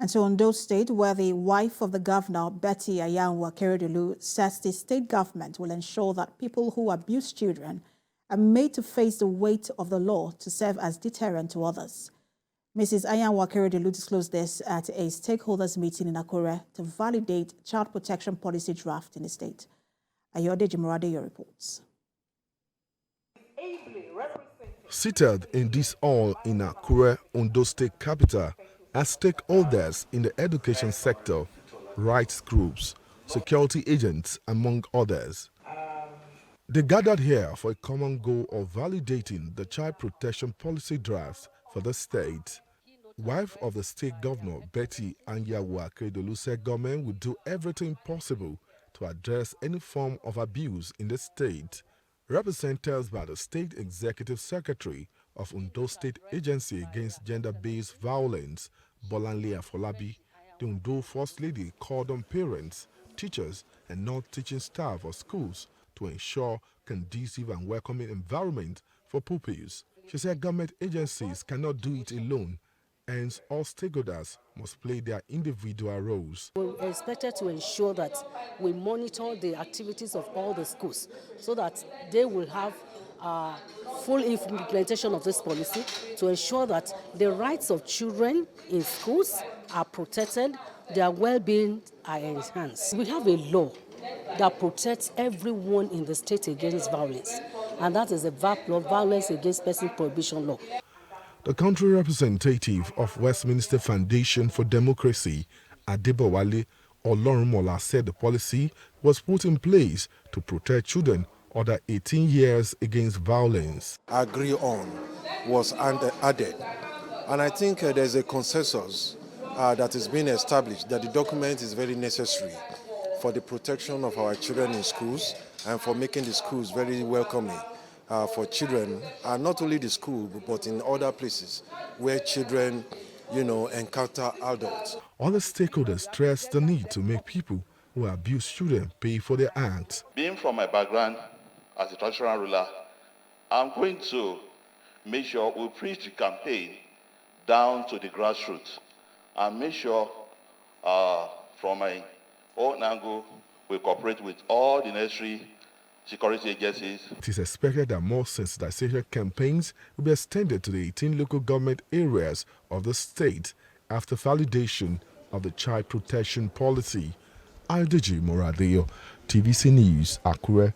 And so Ondo State, where the wife of the governor, Betty Ayanwa-Akeredolu, says the state government will ensure that people who abuse children are made to face the weight of the law to serve as deterrent to others. Mrs. Ayanwa-Akeredolu disclosed this at a stakeholders meeting in Akure to validate child protection policy draft in the state. Ayode Jimorade reports. Seated in this hall in Akure, Ondo State capital, are stakeholders in the education sector, rights groups, security agents, among others. They gathered here for a common goal of validating the child protection policy draft for the state. Wife of the state governor, Betty Ayanwa-Akeredolu, said government would do everything possible to address any form of abuse in the state. Representatives by the State Executive Secretary of Ondo State Agency Against Gender-Based Violence, Bolanle Afolabi, the Ondo First Lady, called on parents, teachers and non-teaching staff of schools to ensure conducive and welcoming environment for pupils. She said government agencies cannot do it alone, hence all stakeholders must play their individual roles. We're expected to ensure that we monitor the activities of all the schools so that they will have full implementation of this policy to ensure that the rights of children in schools are protected, their well-being are enhanced. We have a law that protects everyone in the state against violence, and that is the VAP law, Violence Against Person Prohibition Law. The country representative of Westminster Foundation for Democracy, Adebowale Olorunmola, said the policy was put in place to protect children under 18 years against violence. Agree on was added, and I think there's a consensus that is being established that the document is very necessary for the protection of our children in schools and for making the schools very welcoming for children, not only the school but in other places where children, encounter adults. Other stakeholders stressed the need to make people who abuse children pay for their acts. Being from my background as a traditional ruler, I'm going to make sure we preach the campaign down to the grassroots and make sure from my own angle we cooperate with all the necessary security agencies. It is expected that more sensitization campaigns will be extended to the 18 local government areas of the state after validation of the child protection policy. Ayode Jimorade, TVC News, Akure.